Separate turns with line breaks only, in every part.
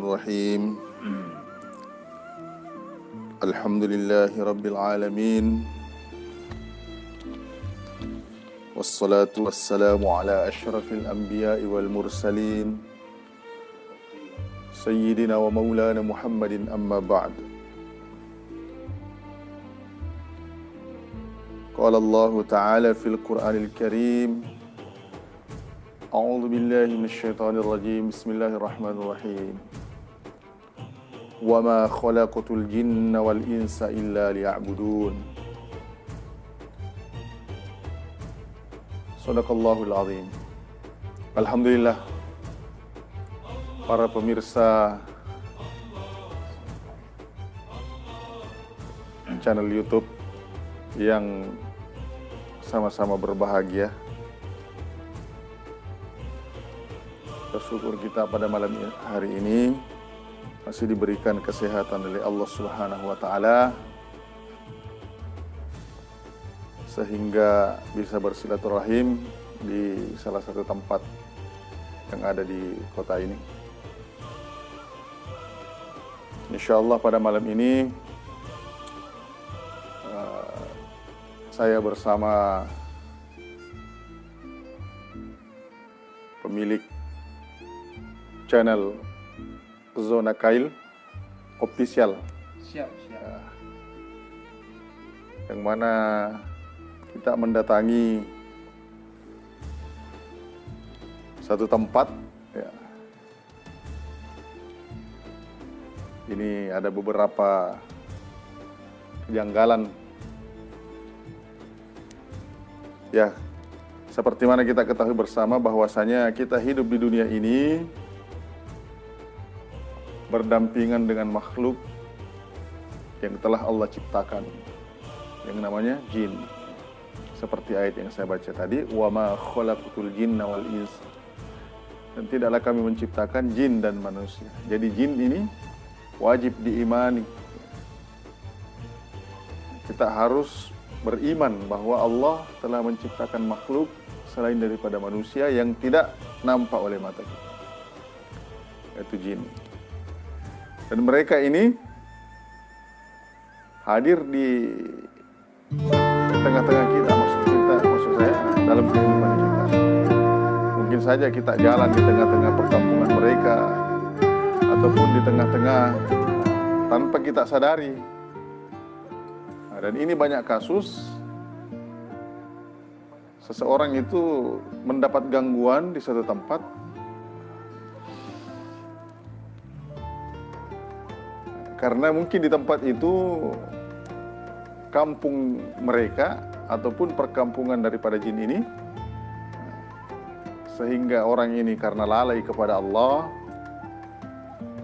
Bismillahirrahmanirrahim. Alhamdulillahi Rabbil Alamin. Wassalatu wassalamu ala ashrafil anbiya'i wal mursalin Sayyidina wa maulana Muhammadin amma ba'd. Qala Allah Ta'ala fil Qur'anil Karim, A'udzu billahi minasyaitonir rajim. Bismillahirrahmanirrahim. Wa ma khalaqatul jinna wal insa illa liya'budun. Shadaqallahul azim. Alhamdulillah, para pemirsa channel YouTube yang sama-sama berbahagia. Bersyukur kita pada malam hari ini masih diberikan kesehatan oleh Allah Subhanahu wa Ta'ala, sehingga bisa bersilaturahim di salah satu tempat yang ada di kota ini. Insyaallah pada malam ini saya bersama pemilik channel Zona Kail Official.
Siap.
Yang mana kita mendatangi satu tempat ya. Ini ada beberapa kejanggalan ya, seperti mana kita ketahui bersama bahwasanya kita hidup di dunia ini berdampingan dengan makhluk yang telah Allah ciptakan, yang namanya jin. Seperti ayat yang saya baca tadi, wa ma khalaqatul jinna wal ins, dan tidaklah kami menciptakan jin dan manusia. Jadi jin ini wajib diimani. Kita harus beriman bahwa Allah telah menciptakan makhluk selain daripada manusia yang tidak nampak oleh mata kita, yaitu jin. Dan mereka ini hadir di tengah-tengah kita, maksud saya dalam kehidupan kita. Mungkin saja kita jalan di tengah-tengah perkampungan mereka, ataupun di tengah-tengah tanpa kita sadari. Dan ini banyak kasus seseorang itu mendapat gangguan di satu tempat, karena mungkin di tempat itu kampung mereka ataupun perkampungan daripada jin ini, sehingga orang ini karena lalai kepada Allah,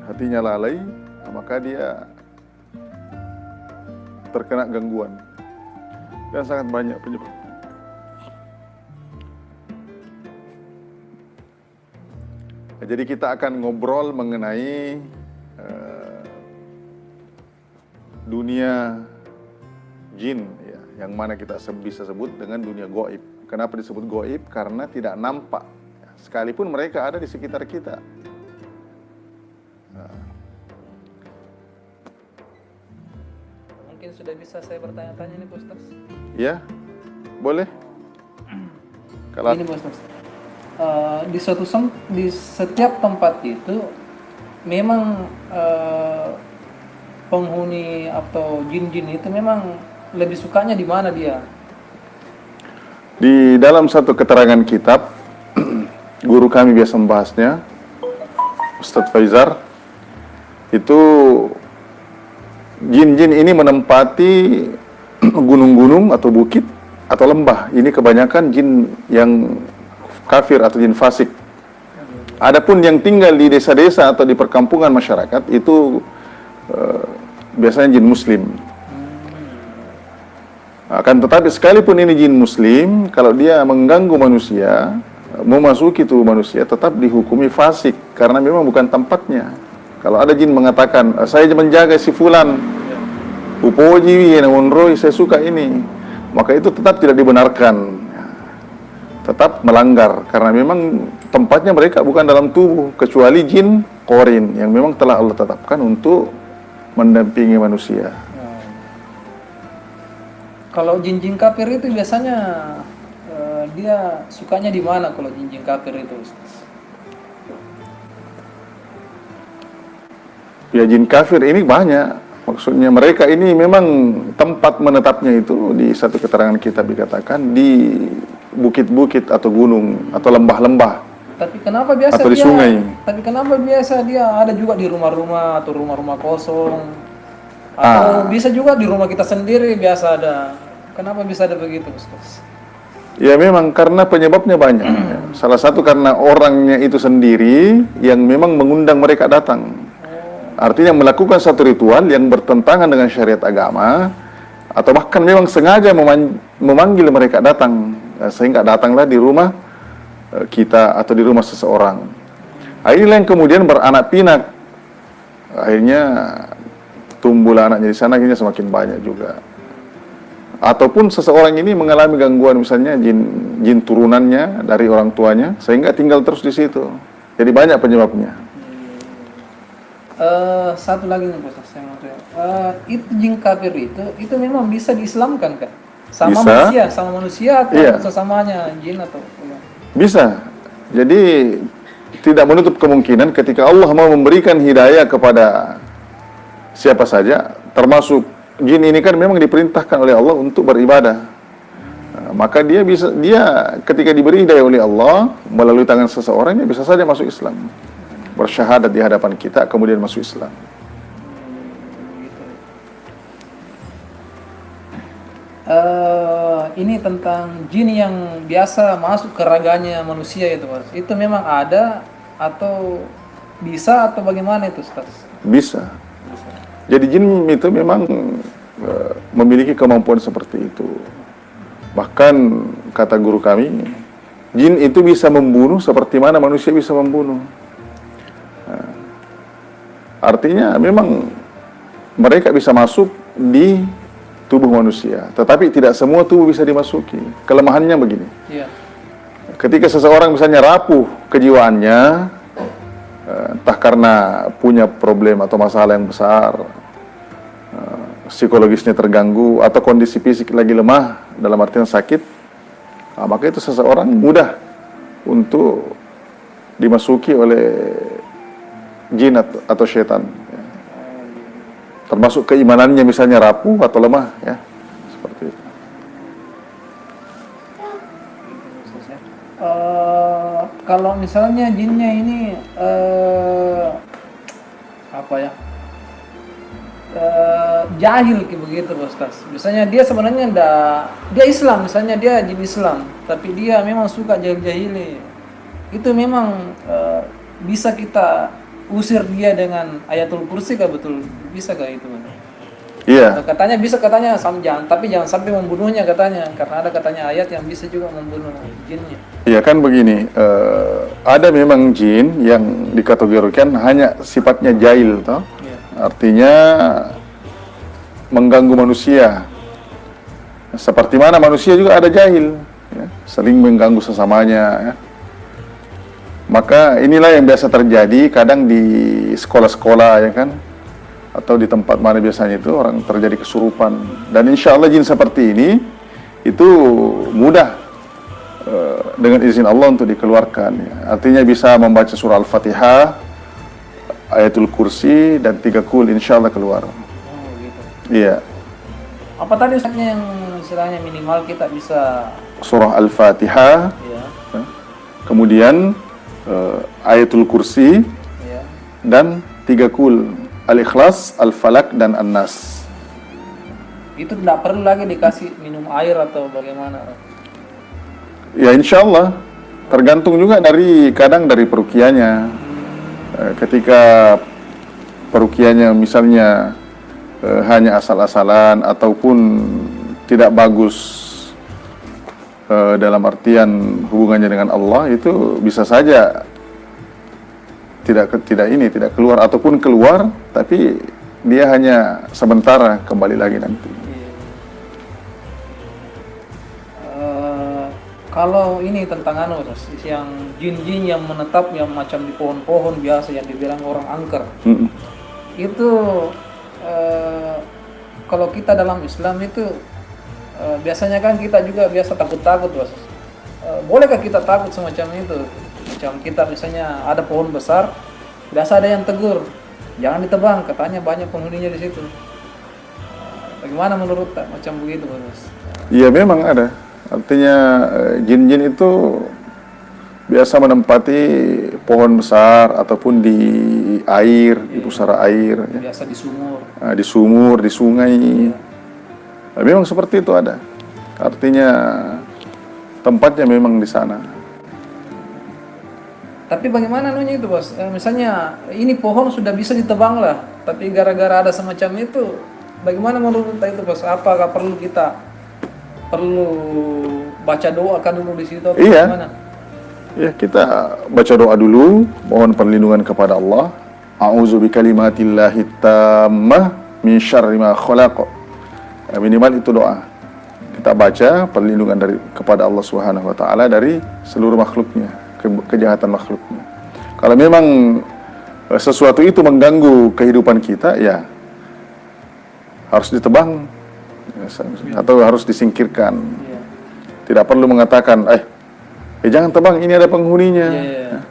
hatinya lalai, maka dia terkena gangguan. Dan sangat banyak penyebab. Jadi kita akan ngobrol mengenai dunia jin ya, yang mana kita bisa sebut dengan dunia gaib. Kenapa disebut gaib? Karena tidak nampak, sekalipun mereka ada di sekitar kita.
Mungkin sudah bisa saya bertanya-tanya nih, Pak Ustaz.
Ya, boleh. Kalau
ini Pak Ustaz, di setiap tempat itu memang penghuni atau jin-jin itu memang lebih sukanya di mana dia?
Di dalam satu keterangan kitab, guru kami biasa membahasnya, Ustadz Faizar, itu jin-jin ini menempati gunung-gunung atau bukit atau lembah. Ini kebanyakan jin yang kafir atau jin fasik. Adapun yang tinggal di desa-desa atau di perkampungan masyarakat itu biasanya jin muslim. Akan tetapi sekalipun ini jin muslim, kalau dia mengganggu manusia, memasuki tubuh manusia, tetap dihukumi fasik karena memang bukan tempatnya. Kalau ada jin mengatakan, saya menjaga si fulan, upoji namunroi, saya suka ini, maka itu tetap tidak dibenarkan, tetap melanggar karena memang tempatnya mereka bukan dalam tubuh, kecuali jin Qorin yang memang telah Allah tetapkan untuk mendampingi manusia.
Kalau jin-jin kafir itu biasanya dia sukanya di mana kalau jin-jin kafir itu, Ustaz?
Ya, jin kafir ini banyak. Maksudnya mereka ini memang tempat menetapnya itu di satu keterangan kitab dikatakan di bukit-bukit atau gunung atau lembah-lembah
Tapi kenapa biasa
atau di
dia?
sungai.
Tapi kenapa biasa dia ada juga di rumah-rumah atau rumah-rumah kosong? Atau bisa juga di rumah kita sendiri biasa ada. Kenapa bisa ada begitu, Ustaz?
Ya memang karena penyebabnya banyak. Salah satu karena orangnya itu sendiri yang memang mengundang mereka datang. Artinya melakukan satu ritual yang bertentangan dengan syariat agama, atau bahkan memang sengaja memanggil mereka datang, sehingga datanglah di rumah kita atau di rumah seseorang. Inilah yang kemudian beranak pinak. Akhirnya tumbuhlah anaknya di sana, akhirnya semakin banyak juga. Ataupun seseorang ini mengalami gangguan, misalnya jin turunannya dari orang tuanya, sehingga tinggal terus di situ. Jadi banyak penyebabnya.
Satu lagi nih, Ustaz, saya mau tanya. Itu jin kafir itu memang bisa diislamkan kan? Sama manusia atau
Iya.
sesamanya jin atau
Bisa. Jadi tidak menutup kemungkinan ketika Allah mau memberikan hidayah kepada siapa saja, termasuk jin ini kan memang diperintahkan oleh Allah untuk beribadah. Maka dia ketika diberi hidayah oleh Allah melalui tangan seseorang, dia bisa saja masuk Islam. Bersyahadat di hadapan kita, kemudian masuk Islam.
Ini tentang jin yang biasa masuk ke raganya manusia itu, Mas. Itu memang ada atau bisa atau bagaimana itu, Ustaz?
Bisa. Jadi jin itu memang memiliki kemampuan seperti itu. Bahkan kata guru kami, jin itu bisa membunuh seperti mana manusia bisa membunuh. Artinya memang mereka bisa masuk di tubuh manusia, tetapi tidak semua tubuh bisa dimasuki. Kelemahannya begini.
Iya.
Ketika seseorang misalnya rapuh kejiwaannya, entah karena punya problem atau masalah yang besar, psikologisnya terganggu, atau kondisi fisik lagi lemah dalam artian sakit, maka itu seseorang mudah untuk dimasuki oleh jin atau syaitan, ya. Termasuk keimanannya misalnya rapuh atau lemah, ya, seperti itu.
Kalau misalnya jinnya ini apa ya, jahil kayak begitu, Ustaz. Misalnya dia sebenarnya dia Islam, misalnya dia jin Islam, tapi dia memang suka jahil-jahili. Itu memang bisa kita usir dia dengan ayatul kursi, kah betul? Bisa kah itu?
Iya.
Katanya bisa, katanya tapi jangan sampai membunuhnya katanya, karena ada katanya ayat yang bisa juga membunuh jinnya.
Iya kan begini, ada memang jin yang dikategorikan hanya sifatnya jahil, toh?
Iya.
Artinya mengganggu manusia. Seperti mana manusia juga ada jahil, ya, saling mengganggu sesamanya, ya. Maka inilah yang biasa terjadi kadang di sekolah-sekolah, ya kan, atau di tempat mana biasanya itu orang terjadi kesurupan. Dan insya Allah jin seperti ini itu mudah dengan izin Allah untuk dikeluarkan, ya. Artinya bisa membaca surah Al-Fatihah, ayatul kursi, dan 3 kul, insya Allah keluar.
Oh gitu.
Iya.
Apa tadi Ustaznya yang istilahnya minimal kita bisa?
Surah Al-Fatihah,
Ya,
ya. Kemudian ayatul kursi,
ya.
dan 3 kul, Al-Ikhlas, Al-Falak, dan An-Nas.
Itu tidak perlu lagi dikasih minum air atau bagaimana?
Ya insya Allah, tergantung juga kadang dari perukianya. Ketika perukianya misalnya hanya asal-asalan ataupun tidak bagus dalam artian hubungannya dengan Allah, itu bisa saja tidak keluar, ataupun keluar tapi dia hanya sementara, kembali lagi nanti.
Kalau ini tentang anu, Ustaz, yang jin-jin yang menetap yang macam di pohon-pohon biasa yang dibilang orang angker.
Mm-mm.
Itu kalau kita dalam Islam itu biasanya kan kita juga biasa takut-takut, Bos. Bolehkah kita takut semacam itu? Macam kita misalnya ada pohon besar, biasa ada yang tegur, jangan ditebang, katanya banyak penghuninya di situ. Bagaimana menurut macam begitu, Bos?
Iya memang ada. Artinya jin-jin itu biasa menempati pohon besar ataupun di air, di pusara air, ya.
Biasa di sumur.
Di sumur, di sungai. Memang seperti itu ada. Artinya tempatnya memang di sana.
Tapi bagaimana nunya itu, Bos? Misalnya ini pohon sudah bisa ditebang lah, tapi gara-gara ada semacam itu, bagaimana menurut kita itu, Bos? Apakah perlu baca doa kan dulu di situ atau
Iya.
bagaimana?
Ya, kita baca doa dulu, mohon perlindungan kepada Allah. A'udzu bikalimatillahi tammah min syarri ma khalaq. Minimal itu doa. Kita baca perlindungan kepada Allah Subhanahu wa taala dari seluruh makhluknya, kejahatan makhluknya. Kalau memang sesuatu itu mengganggu kehidupan kita, ya harus ditebang atau harus disingkirkan.
Iya.
Tidak perlu mengatakan, jangan tebang, ini ada penghuninya.
Iya.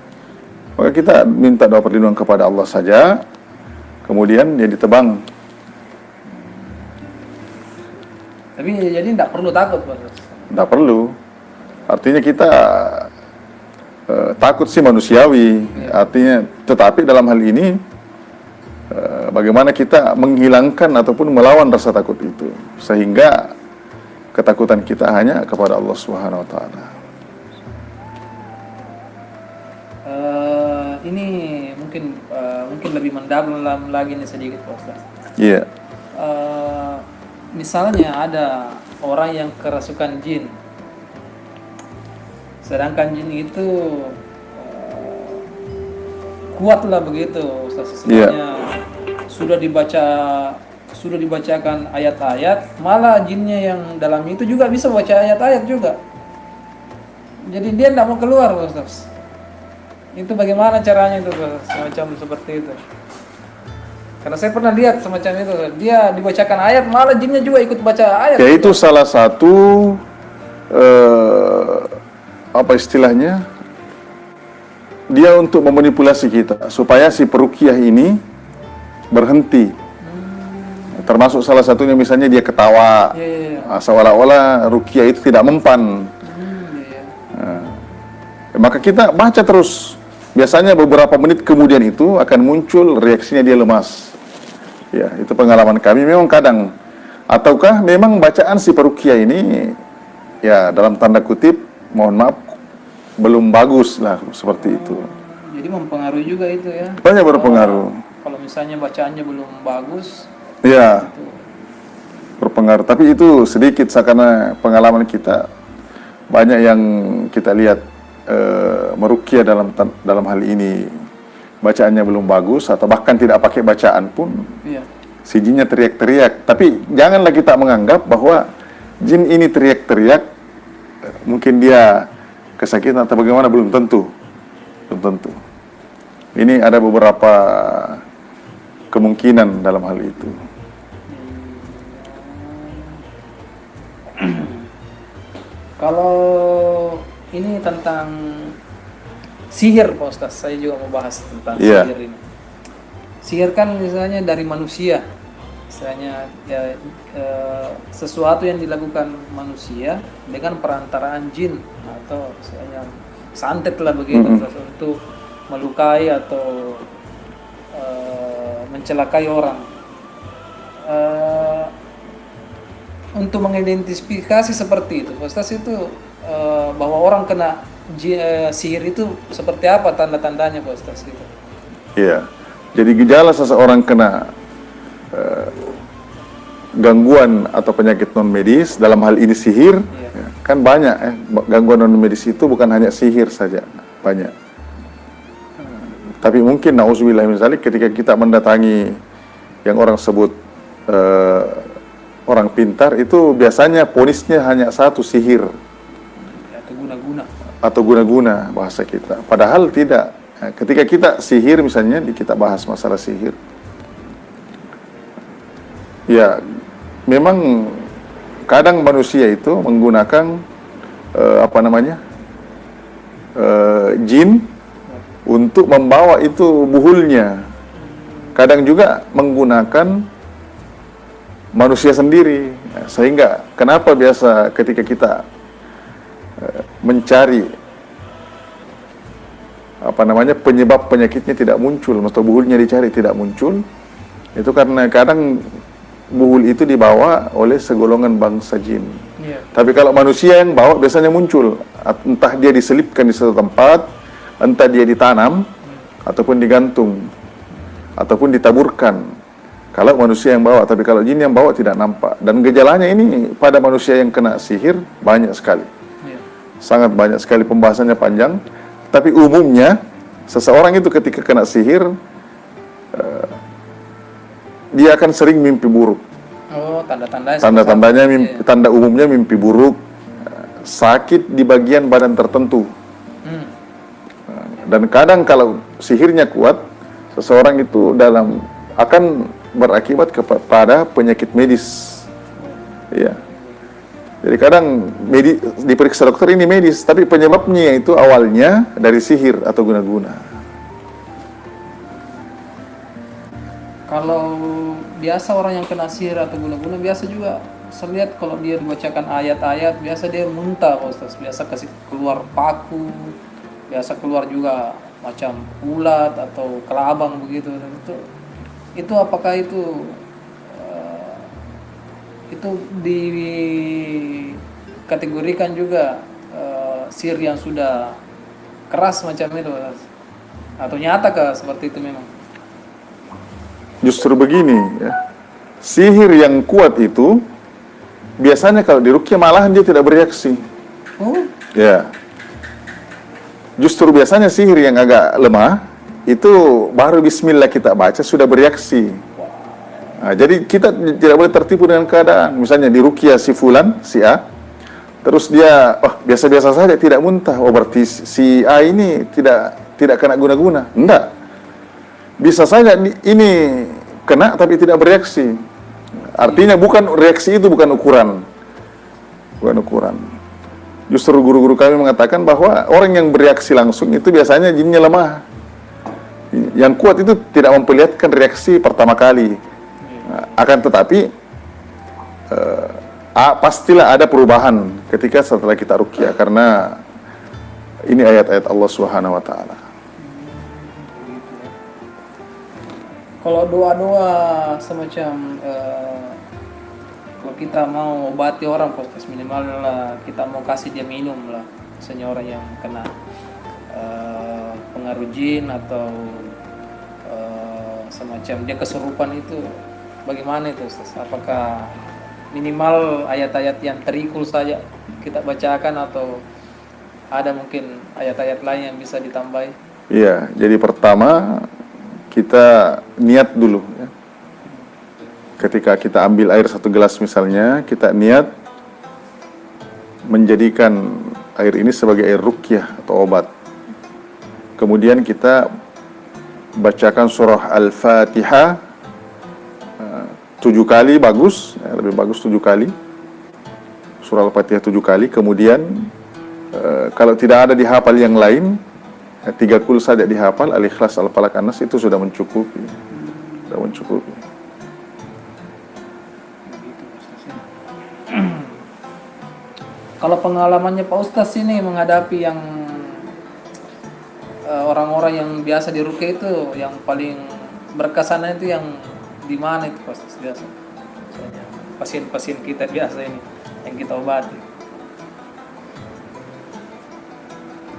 Maka kita minta doa perlindungan kepada Allah saja, kemudian dia ditebang.
Tapi jadi tidak perlu takut, Bos.
Tidak perlu. Artinya kita takut sih manusiawi. Artinya, tetapi dalam hal ini bagaimana kita menghilangkan ataupun melawan rasa takut itu, sehingga ketakutan kita hanya kepada Allah Subhanahu wa taala.
Ini mungkin lebih mendalam lagi nih sedikit, Pak Ustaz.
Iya.
Misalnya ada orang yang kerasukan jin, sedangkan jin itu kuatlah begitu, Ustaz. Sebenarnya sudah dibacakan ayat-ayat, malah jinnya yang dalam itu juga bisa baca ayat-ayat juga. Jadi dia tidak mau keluar, Ustaz. Itu bagaimana caranya itu, semacam seperti itu? Karena saya pernah lihat semacam itu, dia dibacakan ayat, malah jinnya juga ikut baca ayat.
Ya itu salah satu apa istilahnya? Dia untuk memanipulasi kita supaya si peruqyah ini berhenti. Termasuk salah satunya misalnya dia ketawa, seolah-olah ruqyah itu tidak mempan. Maka kita baca terus. Biasanya beberapa menit kemudian itu akan muncul reaksinya dia lemas. Ya, itu pengalaman kami memang kadang. Ataukah memang bacaan si peruqyah ini, ya dalam tanda kutip, mohon maaf, belum bagus lah seperti itu.
Jadi mempengaruhi juga itu ya.
Banyak berpengaruh.
Kalau misalnya bacaannya belum bagus,
Ya,
itu
berpengaruh. Tapi itu sedikit karena pengalaman kita banyak yang kita lihat meruqyah dalam hal ini bacaannya belum bagus atau bahkan tidak pakai bacaan pun, si jinnya teriak-teriak. Tapi janganlah kita menganggap bahwa jin ini teriak-teriak mungkin dia kesakitan atau bagaimana, belum tentu. Ini ada beberapa kemungkinan dalam hal itu.
kalau ini tentang sihir, Pak Ustaz, saya juga mau bahas tentang sihir ini. Sihir kan misalnya dari manusia, misalnya sesuatu yang dilakukan manusia dengan perantaraan jin atau misalnya santet lah begitu, untuk melukai atau mencelakai orang. Untuk mengidentifikasi seperti itu, Ustaz, itu bahwa orang kena sihir itu seperti apa tanda-tandanya, Pak Ustaz? Gitu.
Iya. Jadi gejala seseorang kena gangguan atau penyakit non medis, dalam hal ini sihir, ya, kan banyak. Gangguan non medis itu bukan hanya sihir saja, banyak. Tapi mungkin nauzubillah min dzalik, ketika kita mendatangi yang orang sebut orang pintar, itu biasanya ponisnya hanya satu, sihir.
Atau
atau guna-guna bahasa kita. Padahal tidak. Nah, ketika kita sihir misalnya, kita bahas masalah sihir. Ya, memang kadang manusia itu menggunakan jin untuk membawa itu buhulnya. Kadang juga menggunakan manusia sendiri. Sehingga kenapa biasa ketika kita mencari penyebab penyakitnya tidak muncul atau buhulnya dicari tidak muncul, itu karena kadang buhul itu dibawa oleh segolongan bangsa jin. Tapi kalau manusia yang bawa biasanya muncul, entah dia diselipkan di satu tempat, entah dia ditanam ataupun digantung ataupun ditaburkan. Kalau manusia yang bawa, tapi kalau jin yang bawa tidak nampak. Dan gejalanya ini pada manusia yang kena sihir banyak sekali. Sangat banyak sekali, pembahasannya panjang. Tapi umumnya seseorang itu ketika kena sihir dia akan sering mimpi buruk.
Oh, tanda-tandanya.
Tanda-tandanya tanda umumnya mimpi buruk, sakit di bagian badan tertentu. Dan kadang kalau sihirnya kuat, seseorang itu akan berakibat kepada penyakit medis. Ya. Jadi kadang diperiksa dokter ini medis, tapi penyebabnya itu awalnya dari sihir atau guna-guna.
Kalau biasa orang yang kena sihir atau guna-guna, biasa juga saya lihat kalau dia dibacakan ayat-ayat, biasa dia muntah, Ustaz. Biasa kasih keluar paku, biasa keluar juga macam ulat atau kelabang begitu. Itu apakah itu dikategorikan juga sihir yang sudah keras macam itu, atau nyata seperti itu memang?
Justru begini ya, sihir yang kuat itu biasanya kalau diruqyah malahan dia tidak bereaksi.
Oh?
Ya, justru biasanya sihir yang agak lemah itu baru bismillah kita baca sudah bereaksi. Nah, jadi kita tidak boleh tertipu dengan keadaan. Misalnya di ruqyah si fulan, si A, terus dia biasa-biasa saja tidak muntah. Oh, berarti si A ini tidak kena guna-guna. Enggak. Bisa saja ini kena tapi tidak bereaksi. Artinya reaksi itu bukan ukuran. Bukan ukuran. Justru guru-guru kami mengatakan bahwa orang yang bereaksi langsung itu biasanya jinnya lemah. Yang kuat itu tidak memperlihatkan reaksi pertama kali. Akan tetapi pastilah ada perubahan ketika setelah kita ruqyah, karena ini ayat-ayat Allah Subhanahu wa taala.
Kalau doa-doa semacam kalau kita mau obati orang, Ustaz, minimal lah kita mau kasih dia minum lah, misalnya orang yang kena pengaruh jin atau semacam dia kesurupan, itu bagaimana itu, Ustaz? Apakah minimal ayat-ayat yang terikul saja kita bacakan atau ada mungkin ayat-ayat lain yang bisa ditambahi?
Iya, jadi pertama kita niat dulu ya. Ketika kita ambil air 1 gelas misalnya, kita niat menjadikan air ini sebagai air ruqyah atau obat. Kemudian kita bacakan surah Al-Fatihah 7 kali, bagus, lebih bagus 7 kali. Surah Al-Fatihah 7 kali. Kemudian kalau tidak ada dihafal yang lain, 3 kul saja dihafal, Al-Ikhlas, Al-Falaq, An-Nas, itu sudah mencukupi. Sudah mencukupi.
Kalau pengalamannya Pak Ustaz ini menghadapi yang orang-orang yang biasa diruqyah itu, yang paling berkesan itu yang di mana itu, Pak Ustaz, biasa? Misalnya pasien-pasien kita biasa ini yang kita obati.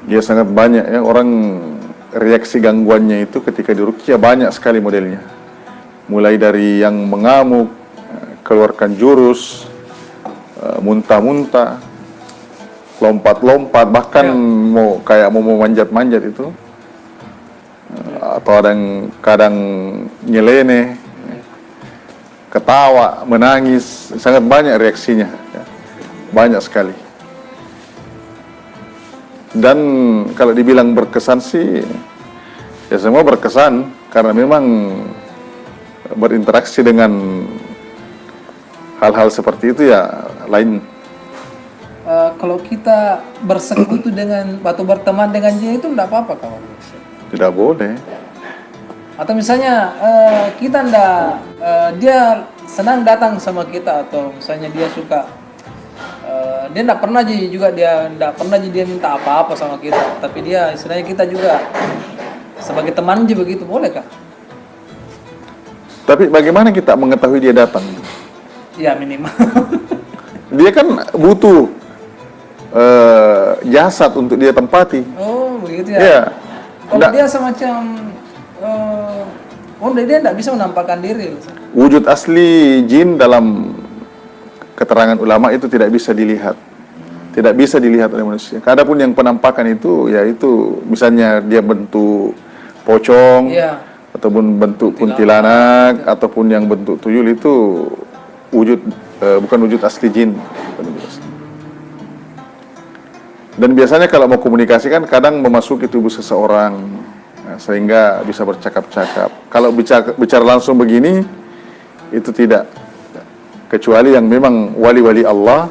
Ya sangat banyak ya, orang reaksi gangguannya itu ketika diruqyah banyak sekali modelnya. Mulai dari yang mengamuk, keluarkan jurus, muntah-muntah, lompat-lompat, bahkan mau manjat-manjat itu, atau ada yang kadang nyeleneh, ketawa, menangis, sangat banyak reaksinya ya. Banyak sekali. Dan kalau dibilang berkesan sih, ya semua berkesan karena memang berinteraksi dengan hal-hal seperti itu ya lain.
Kalau kita bersekutu dengan atau berteman dengan jin itu enggak apa-apa kawan?
Tidak boleh.
Atau misalnya kita ndak dia senang datang sama kita, atau misalnya dia suka dia ndak pernah juga dia minta apa-apa sama kita, tapi dia istilahnya kita juga sebagai teman aja begitu, boleh kah?
Tapi bagaimana kita mengetahui dia datang?
Ya minimal.
Dia kan butuh jasad untuk dia tempati.
Oh begitu ya.
Iya.
Kalau
Nggak-
dia semacam dia ndak bisa menampakkan diri.
Wujud asli jin dalam keterangan ulama itu tidak bisa dilihat. Tidak bisa dilihat oleh manusia. Adapun yang penampakan itu, yaitu misalnya dia bentuk pocong,
Iya.
ataupun bentuk kuntilanak, ataupun yang bentuk tuyul, itu wujud bukan wujud asli jin. Bukan wujud asli. Dan biasanya kalau mau komunikasi kan kadang memasuki tubuh seseorang, sehingga bisa bercakap-cakap. Kalau bicara langsung begini, itu tidak. Kecuali yang memang wali-wali Allah,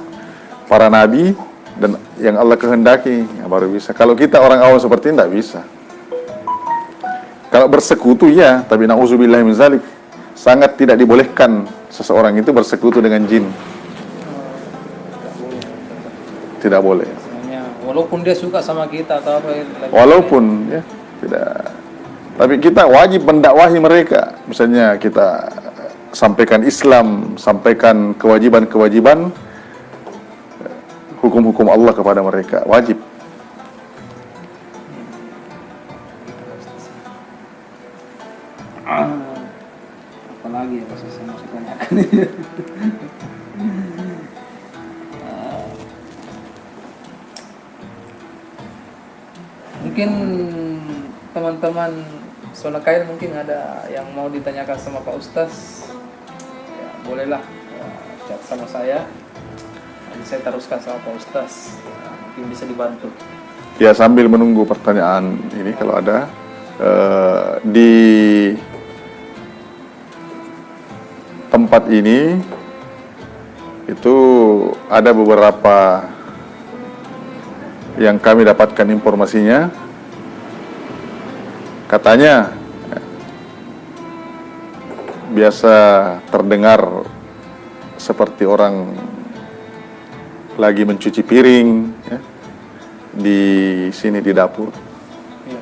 para nabi, dan yang Allah kehendaki, ya baru bisa. Kalau kita orang awam seperti ini, tidak bisa. Kalau bersekutu ya, tapi na'udzubillahi min zalik, sangat tidak dibolehkan seseorang itu bersekutu dengan jin. Tidak boleh.
Walaupun dia suka sama kita atau apa
Walaupun ya tidak. Tapi kita wajib mendakwahi mereka. Misalnya kita sampaikan Islam, sampaikan kewajiban-kewajiban, hukum-hukum Allah kepada mereka, wajib.
Apalagi ya pasti saya masih tanyakan. Mungkin teman-teman Sonakail mungkin ada yang mau ditanyakan sama Pak Ustaz, ya bolehlah chat sama saya, nanti saya teruskan sama Pak Ustaz, mungkin bisa dibantu.
Ya, sambil menunggu pertanyaan ini kalau ada, di tempat ini itu ada beberapa yang kami dapatkan informasinya. Katanya biasa terdengar seperti orang lagi mencuci piring ya, di sini di dapur.
Ya.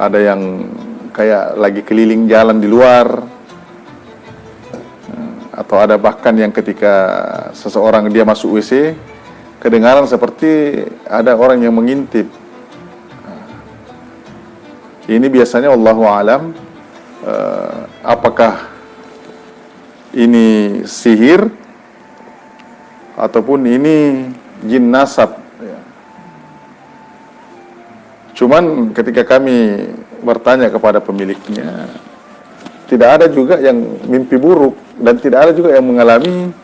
Ada yang kayak lagi keliling jalan di luar, atau ada bahkan yang ketika seseorang dia masuk WC, kedengaran seperti ada orang yang mengintip. Ini biasanya wallahu alam, apakah ini sihir ataupun ini jin nasab. Cuman ketika kami bertanya kepada pemiliknya, tidak ada juga yang mimpi buruk dan tidak ada juga yang mengalami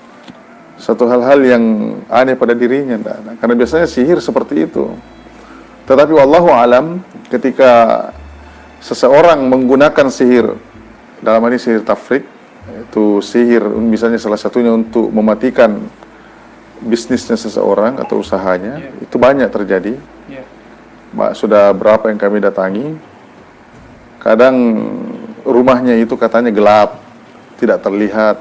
satu hal-hal yang aneh pada dirinya. Karena biasanya sihir seperti itu. Tetapi wallahu alam, ketika seseorang menggunakan sihir, dalam ini sihir tafrik, itu sihir misalnya salah satunya untuk mematikan bisnisnya seseorang atau usahanya, itu banyak terjadi. Sudah berapa yang kami datangi, kadang rumahnya itu katanya gelap, tidak terlihat.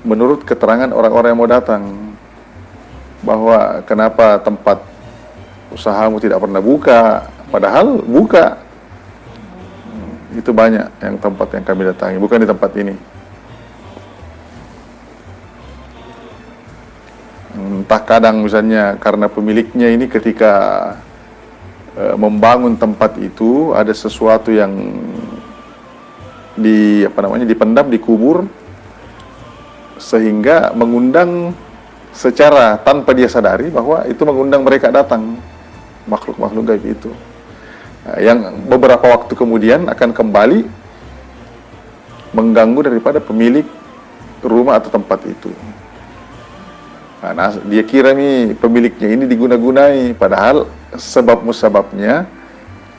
Menurut keterangan orang-orang yang mau datang, bahwa kenapa tempat usahamu tidak pernah buka, padahal buka. Itu banyak yang tempat yang kami datangi, bukan di tempat ini. Entah kadang misalnya karena pemiliknya ini ketika membangun tempat itu ada sesuatu yang dipendam, dikubur, sehingga mengundang secara tanpa dia sadari bahwa itu mengundang mereka datang, makhluk-makhluk gaib itu, yang beberapa waktu kemudian akan kembali mengganggu daripada pemilik rumah atau tempat itu. Nah, dia kira nih pemiliknya ini diguna-gunai, padahal sebab musababnya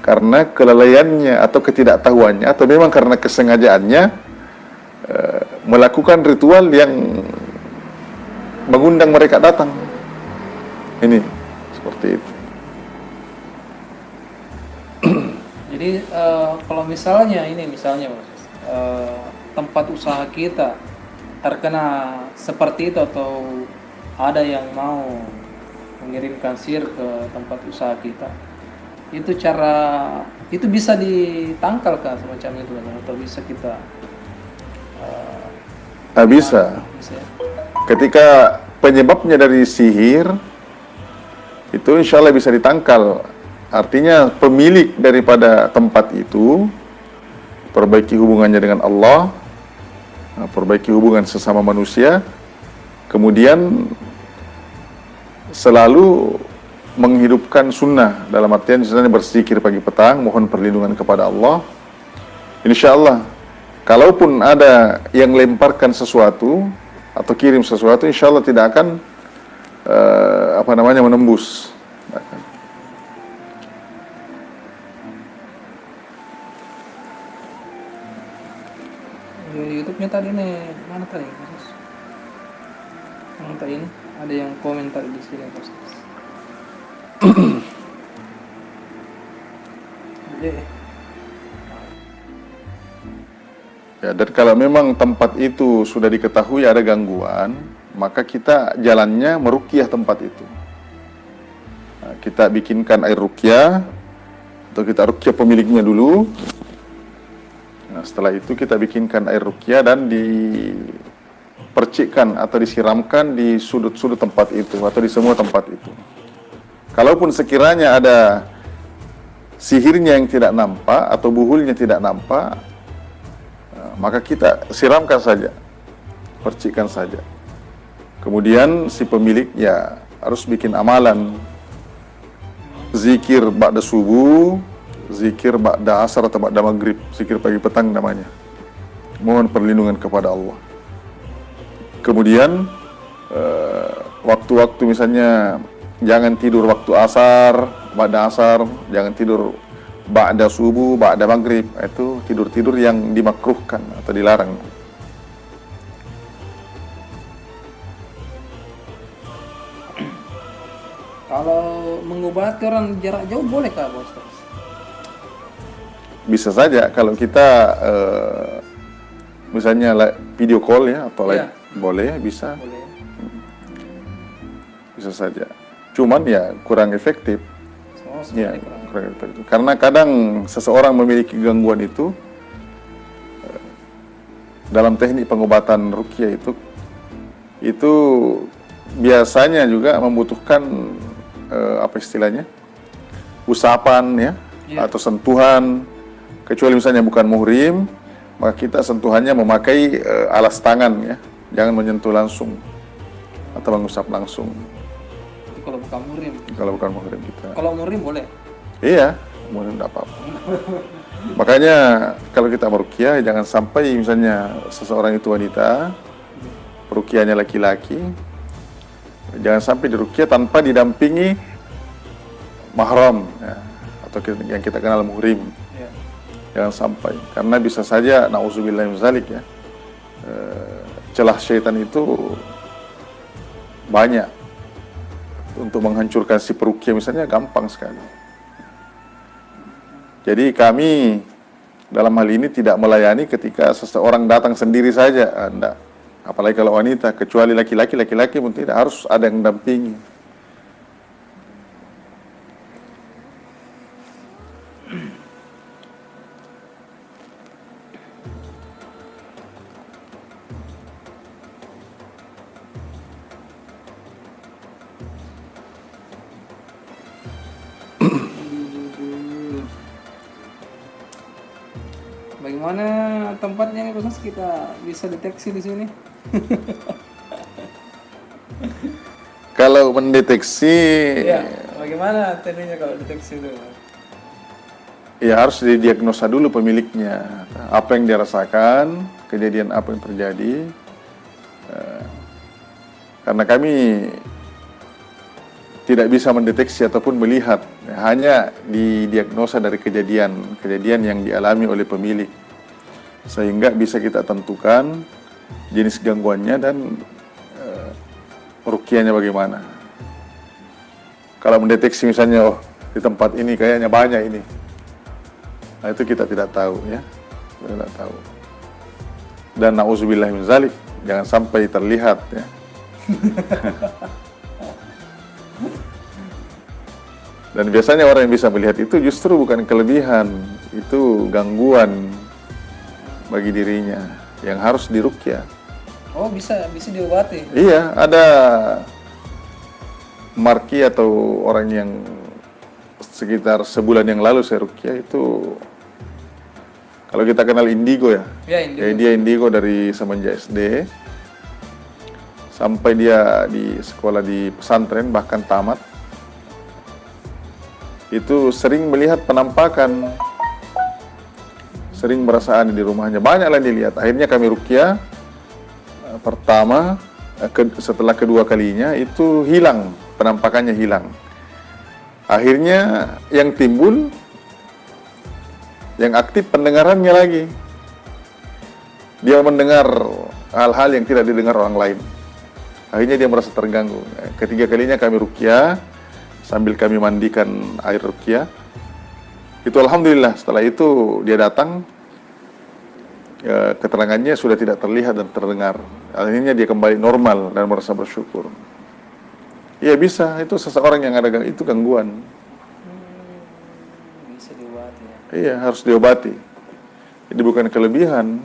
karena kelalaiannya atau ketidaktahuannya atau memang karena kesengajaannya melakukan ritual yang mengundang mereka datang. Ini seperti itu.
Jadi kalau misalnya tempat usaha kita terkena seperti itu atau ada yang mau mengirimkan sihir ke tempat usaha kita, itu bisa ditangkal kah semacam itu atau bisa kita
Bisa.
bisa ya?
Ketika penyebabnya dari sihir, itu insya Allah bisa ditangkal. Artinya pemilik daripada tempat itu perbaiki hubungannya dengan Allah, perbaiki hubungan sesama manusia, kemudian selalu menghidupkan sunnah, dalam artian misalnya berzikir pagi petang, mohon perlindungan kepada Allah. Insya Allah, kalaupun ada yang lemparkan sesuatu atau kirim sesuatu, insya Allah tidak akan menembus.
YouTube-nya tadi nih mana tadi? Yang tadi ini ada yang komentar di sini Ustaz.
Ya, dan kalau memang tempat itu sudah diketahui ada gangguan, maka kita jalannya meruqyah tempat itu. Nah, kita bikinkan air ruqyah atau kita ruqyah pemiliknya dulu. Nah, setelah itu kita bikinkan air ruqyah dan dipercikkan atau disiramkan di sudut-sudut tempat itu atau di semua tempat itu. Kalaupun sekiranya ada sihirnya yang tidak nampak atau buhulnya tidak nampak, maka kita siramkan saja, percikkan saja. Kemudian si pemilik ya harus bikin amalan, zikir ba'da subuh, zikir ba'da asar atau ba'da maghrib, zikir pagi petang namanya. Mohon perlindungan kepada Allah. Kemudian waktu-waktu misalnya jangan tidur waktu asar, ba'da asar, jangan tidur ba'da subuh, ba'da maghrib. Itu tidur-tidur yang dimakruhkan atau dilarang.
Kalau mengobati orang jarak jauh boleh kah, Bos?
Bisa saja kalau kita misalnya video call ya atau live, boleh, bisa.
Boleh.
Bisa saja. Cuman ya kurang efektif. Ya, kurang efektif. Karena kadang seseorang memiliki gangguan itu dalam teknik pengobatan ruqyah itu biasanya juga membutuhkan apa istilahnya? Usapan ya, atau sentuhan. Kecuali misalnya bukan muhrim, maka kita sentuhannya memakai alas tangan ya. Jangan menyentuh langsung atau mengusap langsung.
Kalau bukan muhrim.
Kalau bukan muhrim kita.
Kalau muhrim boleh.
Iya, muhrim tidak apa-apa. Makanya kalau kita meruqyah jangan sampai misalnya seseorang itu wanita, peruqyahnya laki-laki, jangan sampai diruqyah tanpa didampingi mahram ya, atau yang kita kenal muhrim.
Ya.
Jangan sampai, karena bisa saja nauzubillah min zalik ya, celah syaitan itu banyak. Untuk menghancurkan si peruqyah misalnya gampang sekali. Jadi kami dalam hal ini tidak melayani ketika seseorang datang sendiri saja, enggak. Apalagi kalau wanita, kecuali laki-laki pun tidak, harus ada yang dampingi.
Bagaimana tempatnya nih, Bos? Kita bisa deteksi di sini.
Kalau mendeteksi,
Ya, bagaimana tekniknya kalau deteksi itu?
ya harus didiagnosa dulu pemiliknya. Apa yang dia rasakan, kejadian apa yang terjadi. Karena kami tidak bisa mendeteksi ataupun melihat, hanya didiagnosa dari kejadian yang dialami oleh pemilik, sehingga bisa kita tentukan jenis gangguannya dan ruqyahnya bagaimana. Kalau mendeteksi misalnya, oh di tempat ini kayaknya banyak ini, nah itu kita tidak tahu ya, kita tidak tahu. Dan na'udzubillah min zalik, jangan sampai terlihat ya. Dan biasanya orang yang bisa melihat itu justru bukan kelebihan, itu gangguan bagi dirinya yang harus diruqyah.
Oh, bisa diobati.
Iya, ada marki atau orang yang sekitar sebulan yang lalu saya ruqyah itu, kalau kita kenal indigo ya.
Ya, indigo.
Jadi dia indigo dari semenjak SD sampai dia di sekolah di pesantren bahkan tamat. Itu sering melihat penampakan, sering merasa aneh di rumahnya, banyaklah yang dilihat. Akhirnya kami ruqyah pertama, setelah kedua kalinya itu hilang, penampakannya hilang. Akhirnya yang timbul, yang aktif pendengarannya lagi. Dia mendengar hal-hal yang tidak didengar orang lain. Akhirnya dia merasa terganggu. Ketiga kalinya kami ruqyah, sambil kami mandikan air ruqyah. Itu alhamdulillah setelah itu dia datang, keterangannya sudah tidak terlihat dan terdengar. Akhirnya dia kembali normal dan merasa bersyukur. Iya bisa, itu seseorang yang ada itu gangguan.
Bisa diobati ya.
Iya, harus diobati. Jadi bukan kelebihan.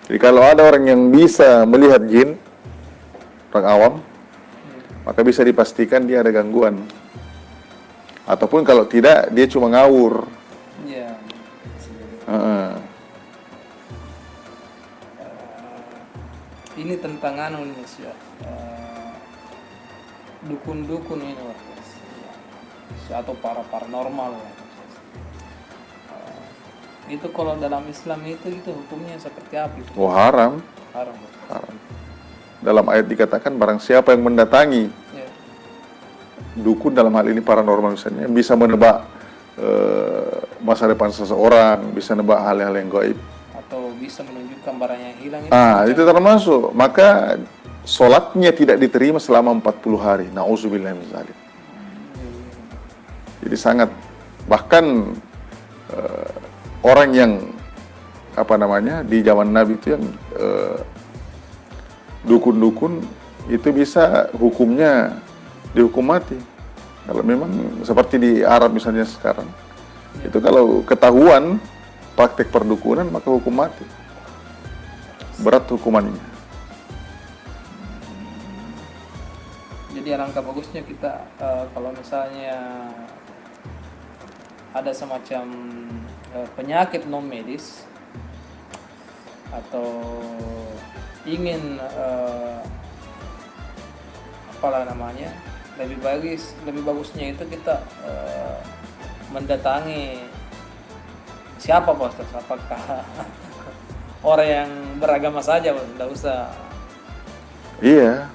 Jadi kalau ada orang yang bisa melihat jin, orang awam, maka bisa dipastikan dia ada gangguan. Ataupun kalau tidak, dia cuma ngawur.
Iya. Ini tentang anu nih, Mas, ya. Dukun-dukun ini, Mas. Atau para paranormal. Itu kalau dalam Islam itu hukumnya seperti apa itu?
Oh, haram.
Haram.
Haram. Dalam ayat dikatakan barang siapa yang mendatangi
Ya.
dukun, dalam hal ini paranormal misalnya, bisa menebak masa depan seseorang, bisa menebak hal-hal yang gaib,
Atau bisa menunjukkan barang yang hilang
itu termasuk, maka sholatnya tidak diterima selama 40 hari. Na'udzubillah min dzalik. Jadi sangat, bahkan orang yang di zaman Nabi itu yang dukun-dukun itu bisa hukumnya dihukum mati. Kalau memang seperti di Arab misalnya sekarang, itu kalau ketahuan praktek perdukunan maka hukum mati, berat hukumannya.
Jadi alangkah bagusnya kita kalau misalnya ada semacam penyakit non medis atau ingin lebih bagusnya itu kita mendatangi siapa, Pak Ustaz? Apakah orang yang beragama saja, Pak? Tidak usah.
Iya,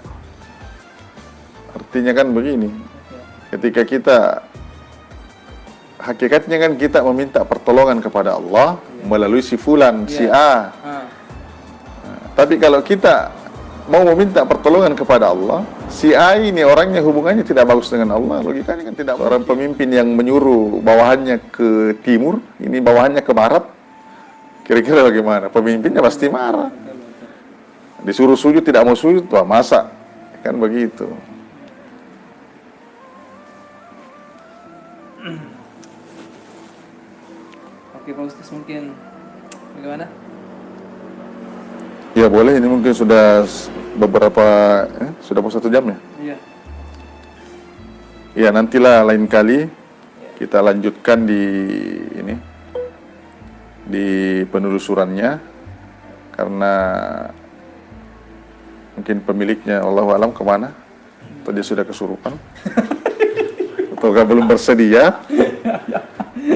artinya kan begini, ketika kita hakikatnya kan kita meminta pertolongan kepada Allah melalui si fulan, si A. Tapi kalau kita mau meminta pertolongan kepada Allah, si A ini orangnya hubungannya tidak bagus dengan Allah, logikanya kan tidak. Seorang pemimpin yang menyuruh bawahannya ke timur, ini bawahannya ke barat, kira-kira bagaimana? Pemimpinnya pasti marah. Disuruh sujud tidak mau sujud, wah masa? Kan begitu.
Oke, Pak Ustaz, mungkin bagaimana?
Ya boleh, ini mungkin sudah beberapa, sudah mau 1 jam ya?
Iya.
Ya nantilah lain kali kita lanjutkan di penelusurannya, karena mungkin pemiliknya Allahu alam kemana, atau dia sudah kesurupan, ataukah belum bersedia.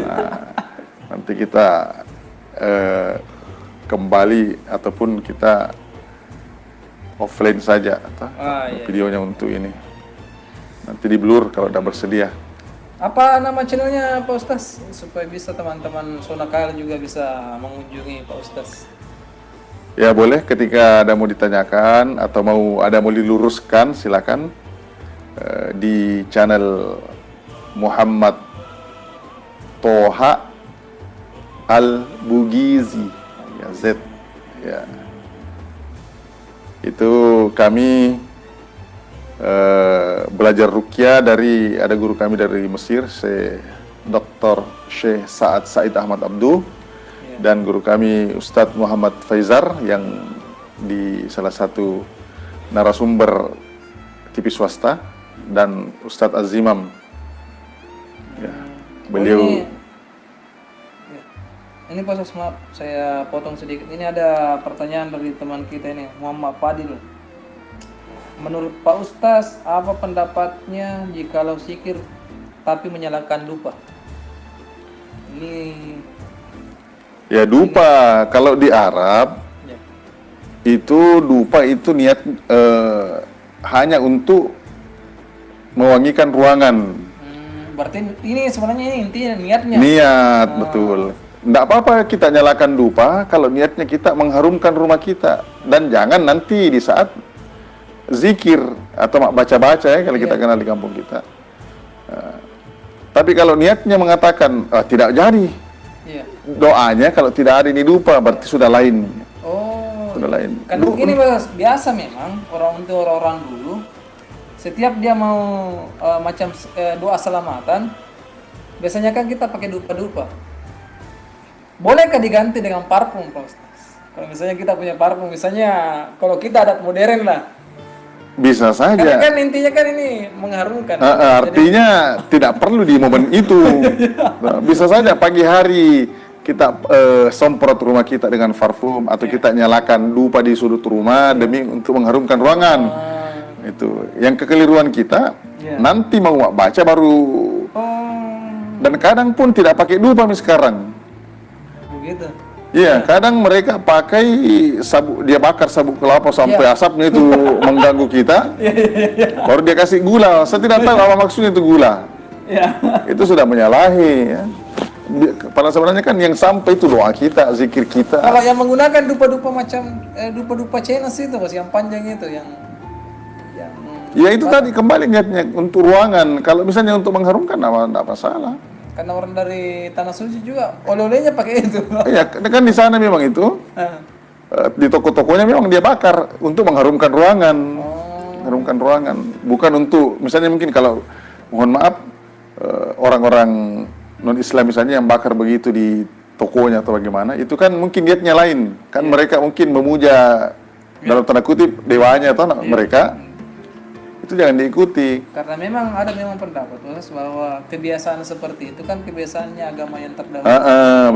Nah, nanti kita kembali ataupun kita offline saja atau
Iya.
videonya untuk ini. Nanti di blur kalau udah bersedia.
Apa nama channelnya Pak Ustaz? Supaya bisa teman-teman Sonakal juga bisa mengunjungi Pak Ustaz.
Ya boleh, ketika ada mau ditanyakan atau ada mau diluruskan, silakan di channel Muhammad Toha Al-Bugizi, ya Z, ya. Itu kami belajar ruqyah dari, ada guru kami dari Mesir, Dr. Syekh Sa'ad Said Ahmad Abduh, dan guru kami Ustadz Muhammad Faizar yang di salah satu narasumber TV swasta, dan Ustadz Azimam. Ya, beliau.
Ini Pak Ustaz, maaf saya potong sedikit. Ini ada pertanyaan dari teman kita ini, Muhammad Fadil. Menurut Pak Ustaz, apa pendapatnya jikalau zikir tapi menyalakan dupa? Ini
Ya dupa, kalau di Arab
ya.
itu dupa itu niat hanya untuk mewangikan ruangan.
Berarti ini sebenarnya ini intinya niatnya.
Niat, betul. Nggak apa-apa kita nyalakan dupa kalau niatnya kita mengharumkan rumah kita. Dan jangan nanti di saat zikir atau baca-baca ya, kalau kita kenal di kampung kita. Tapi kalau niatnya mengatakan tidak jadi, doanya kalau tidak ada ini dupa, berarti sudah lain.
Oh,
sudah lain.
Kan begini Mas, biasa memang orang dulu setiap dia mau macam doa selamatan, biasanya kan kita pakai dupa-dupa. Bolehkah diganti dengan parfum, Pak Ustaz? Kalau misalnya kita punya parfum, misalnya kalau kita adat modern lah.
Bisa saja.
Karena kan intinya kan ini mengharumkan.
Artinya tidak perlu di momen itu. Nah, bisa saja pagi hari kita semprot rumah kita dengan parfum, atau kita nyalakan dupa di sudut rumah demi untuk mengharumkan ruangan. Itu yang kekeliruan kita. Nanti mau baca baru. Dan kadang pun tidak pakai dupa sekarang.
Begitu.
Iya, kadang mereka pakai sabuk, dia bakar sabuk kelapa sampai asapnya itu mengganggu kita. Baru dia kasih gula. Saya tidak tahu apa maksudnya itu gula. Itu sudah menyalahi. Ya. Pada sebenarnya kan yang sampai itu doa kita, zikir kita.
Kalau yang menggunakan dupa-dupa macam dupa-dupa Chinese itu Mas, yang panjang itu, yang
ya itu tadi kembali niatnya untuk ruangan. Kalau misalnya untuk mengharumkan, tidak masalah.
Karena orang dari tanah suci juga oleh-olehnya pakai itu.
Iya, kan di sana memang itu. Di toko-tokonya memang dia bakar untuk mengharumkan ruangan. Mengharumkan ruangan, bukan untuk misalnya mungkin kalau mohon maaf orang-orang non-Islam misalnya yang bakar begitu di tokonya atau bagaimana, itu kan mungkin niatnya lain. Kan mereka mungkin memuja dalam tanda kutip dewanya atau mereka. Itu jangan diikuti.
Karena memang ada pendapat bahwa kebiasaan seperti itu kan kebiasaannya agama yang terdahulu.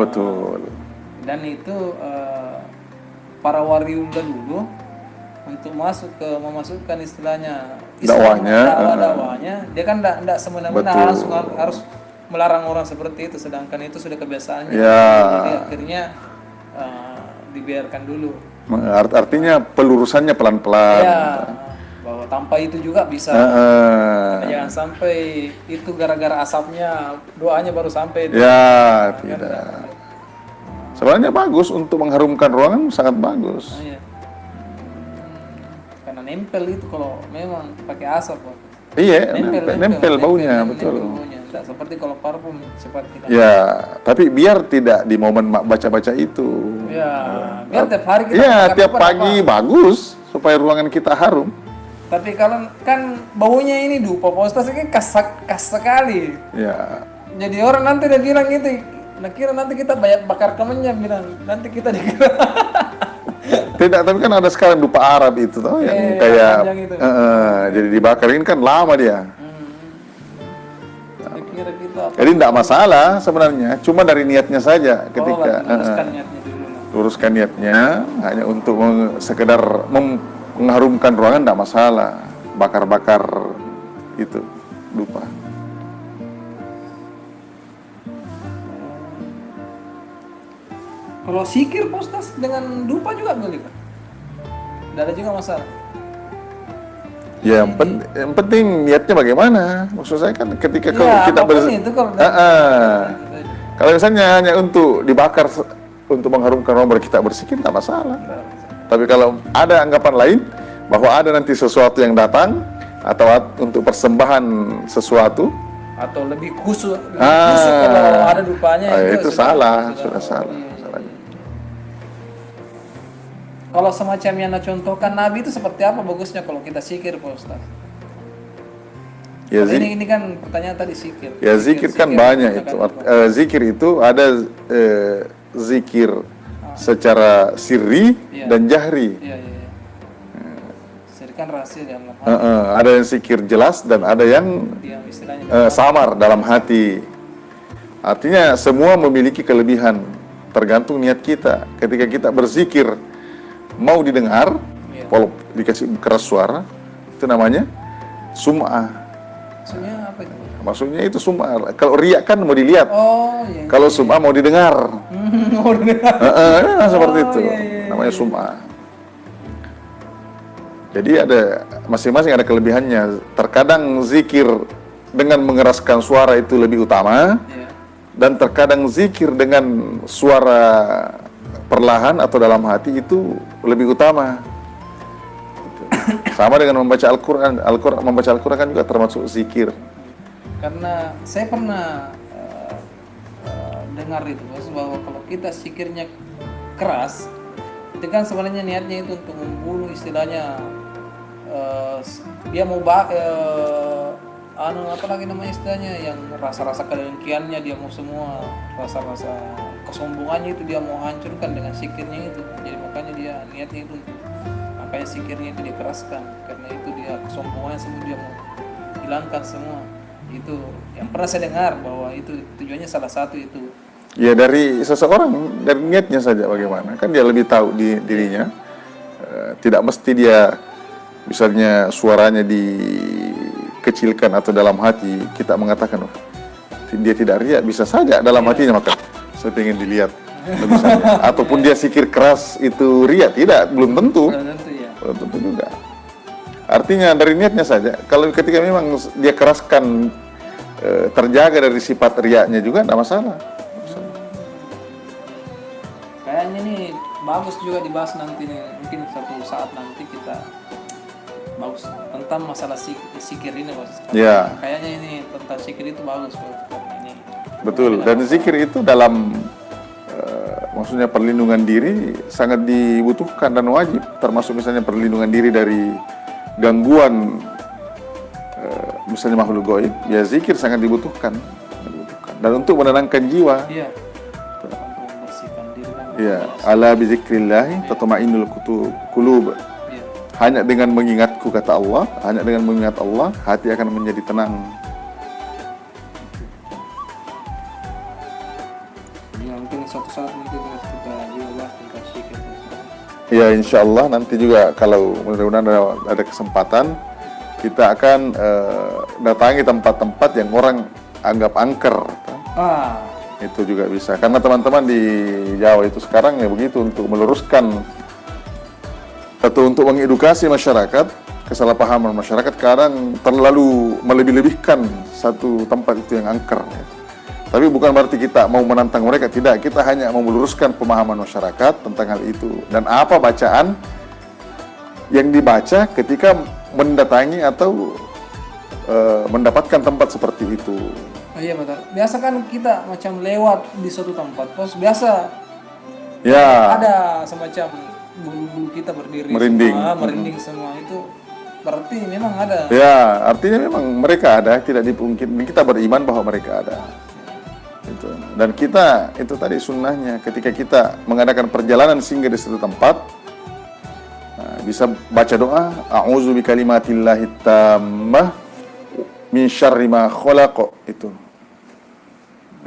Betul.
Dan itu para waliullah dulu untuk memasukkan istilahnya dakwahnya, dia kan tidak semena-mena harus melarang orang seperti itu, sedangkan itu sudah kebiasaannya. Jadi akhirnya dibiarkan dulu.
Artinya pelurusannya pelan-pelan.
Bahwa tanpa itu juga bisa. Jangan sampai itu gara-gara asapnya doanya baru sampai.
Tidak. Sebenarnya bagus untuk mengharumkan ruangan, sangat bagus.
Karena nempel itu kalau memang pakai asap.
Iya, nempel baunya, betul.
Tidak seperti kalau parfum seperti kita.
Ya, tapi biar tidak di momen baca-baca itu.
Biar tiap hari kita.
Iya, tiap pagi bagus supaya ruangan kita harum.
Tapi kalau kan baunya ini dupa, Pak Ustaz, ini khas sekali.
Ya.
Jadi orang nanti udah bilang gitu, kira nanti kita banyak bakar kemennya, bilang nanti kita dikira.
Tidak, tapi kan ada sekarang dupa Arab itu toh, yang kayak jadi dibakar, ini kan lama dia.
Kira kita
jadi tidak masalah sebenarnya, cuma dari niatnya saja ketika
luruskan niatnya dulu.
Luruskan niatnya hanya untuk sekedar mengharumkan ruangan, tidak masalah. Bakar-bakar itu dupa.
Kalau zikir Pak Ustaz dengan dupa juga boleh kan? Tidak ada juga masalah.
Ya, yang penting niatnya bagaimana? Maksud saya kan ketika
Ya,
kita
apapun itu kalau
kalau misalnya hanya untuk dibakar untuk mengharumkan nama kita bersikir, tak masalah. Tapi kalau ada anggapan lain bahwa ada nanti sesuatu yang datang atau untuk persembahan sesuatu,
atau lebih khusus kalau ada dupanya
itu salah, sudah salah.
Kalau semacam yang contohkan Nabi itu seperti apa bagusnya kalau kita zikir, Pak Ustaz?
Ya,
ini kan pertanyaan tadi zikir.
Ya zikir kan banyak itu. Zikir itu ada zikir secara sirri dan jahri.
Iya. Zikir kan rahasia dalam hati.
Ada yang zikir jelas dan ada yang samar dalam hati. Artinya semua memiliki kelebihan, tergantung niat kita. Ketika kita berzikir mau didengar, kalau dikasih keras suara, itu namanya sum'ah.
Maksudnya apa itu?
Maksudnya itu sum'ah. Kalau riak kan mau dilihat.
Oh, iya.
Kalau sum'ah mau didengar.
Mau didengar.
Seperti itu.
Iya.
Namanya sum'ah. Jadi ada masing-masing ada kelebihannya. Terkadang zikir dengan mengeraskan suara itu lebih utama, dan terkadang zikir dengan suara perlahan atau dalam hati itu lebih utama. Sama dengan membaca Al-Quran. Membaca Al-Quran kan juga termasuk zikir.
Karena saya pernah dengar itu bahwa kalau kita zikirnya keras, itu kan sebenarnya niatnya itu untuk membunuh, istilahnya dia mau apa lagi namanya istilahnya, yang rasa-rasa kedengkiannya dia mau semua, rasa-rasa kesombongannya itu dia mau hancurkan dengan zikirnya itu. Jadi makanya dia niatnya itu, makanya zikirnya itu dia keraskan, karena itu dia kesombongannya semua dia mau hilangkan semua. Itu yang pernah saya dengar bahwa itu tujuannya salah satu itu.
Ya dari seseorang, dari niatnya saja bagaimana. Kan dia lebih tahu dirinya. Tidak mesti dia misalnya suaranya dikecilkan atau dalam hati kita mengatakan dia tidak riak, bisa saja dalam hatinya maka saya ingin dilihat misalnya. Ataupun dia zikir keras itu riak, tidak, belum tentu. Belum tentu juga. Artinya dari niatnya saja. Kalau ketika memang dia keraskan, terjaga dari sifat riaknya juga tidak masalah.
Kayaknya nih bagus juga dibahas nanti nih, mungkin suatu saat nanti kita bagus tentang masalah zikir ini, Bos.
Ya.
Kayaknya ini tentang zikir itu bagus, Bos. Ini.
Betul. Dan zikir itu dalam maksudnya perlindungan diri sangat dibutuhkan dan wajib, termasuk misalnya perlindungan diri dari gangguan misalnya makhluk gaib, ya zikir sangat dibutuhkan. Dan untuk menenangkan jiwa.
Iya. Untuk membersihkan diri kan.
Ya, ala bi zikrillah tatma'innul qulub. Hanya dengan mengingatku, kata Allah, hanya dengan mengingat Allah, hati akan menjadi tenang.
Ya, mungkin suatu saat nanti kita juga bahas tentang zikir.
Ya, insya Allah nanti juga kalau mudah-mudahan ada kesempatan, kita akan datangi tempat-tempat yang orang anggap angker. Itu juga bisa. Karena teman-teman di Jawa itu sekarang ya begitu, untuk meluruskan atau untuk mengedukasi masyarakat, kesalahpahaman masyarakat kadang terlalu melebih-lebihkan satu tempat itu yang angker. Ya. Tapi bukan berarti kita mau menantang mereka, tidak. Kita hanya mau meluruskan pemahaman masyarakat tentang hal itu. Dan apa bacaan yang dibaca ketika mendatangi atau mendapatkan tempat seperti itu.
Oh iya betul. Biasa kan kita macam lewat di suatu tempat, Bos. Biasa
ya
ada semacam bulu-bulu kita berdiri
merinding.
Merinding semua itu berarti memang ada.
Ya, artinya memang mereka ada, tidak dipungkiri. Kita beriman bahwa mereka ada. Itu. Dan kita itu tadi sunnahnya, ketika kita mengadakan perjalanan singgah di suatu tempat, bisa baca doa, a'udzu bikalimatillahi tammah min syarri ma khalaq, itu.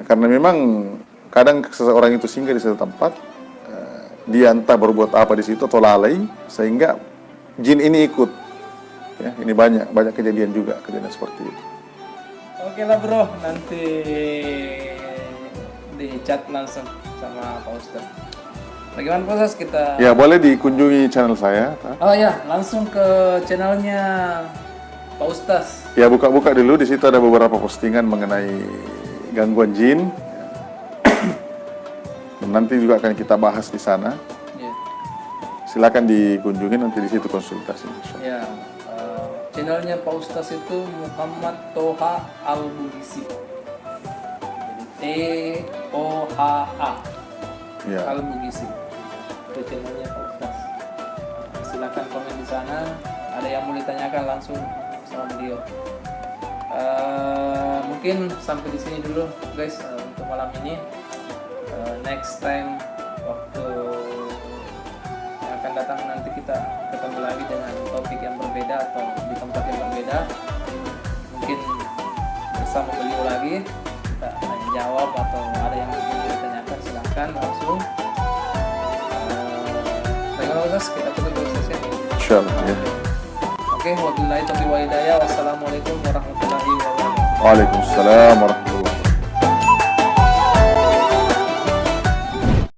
Karena memang kadang seseorang itu singgah di suatu tempat, dia entah berbuat apa di situ atau lalai sehingga jin ini ikut. Ya, ini banyak kejadian juga, kejadian seperti itu.
Oke lah bro, nanti di chat langsung sama Pak Ustaz. Bagaimana Pak Ustaz kita?
Ya, boleh dikunjungi channel saya.
Oh ya, langsung ke channelnya Pak Ustaz.
Ya, buka-buka dulu. Di situ ada beberapa postingan mengenai gangguan jin. Dan nanti juga akan kita bahas di sana.
Ya,
Silakan dikunjungi, nanti di situ konsultasi.
ya channelnya Pak Ustaz itu Muhammad Toha Al-Bugisi. Jadi Toha
Ya.
Al-Bugisi. Itu channelnya Pak Ustaz. Silakan komen di sana. Ada yang mau ditanyakan langsung sama beliau. Mungkin sampai di sini dulu guys untuk malam ini. Next time waktu yang akan datang nanti kita ketemu lagi dengan topik yang berbeda atau di tempat yang berbeda. Mungkin bersama beliau lagi kita tanya jawab atau ada yang ingin ditanyakan silahkan langsung. Bagaimana Ustaz? Kita tutup dulu Ustaz ya.
Insyaallah. Ya.
Oke, wabillahi taufiq wal hidayah. Wassalamualaikum warahmatullahi wabarakatuh.
Waalaikumsalam warahmatullahi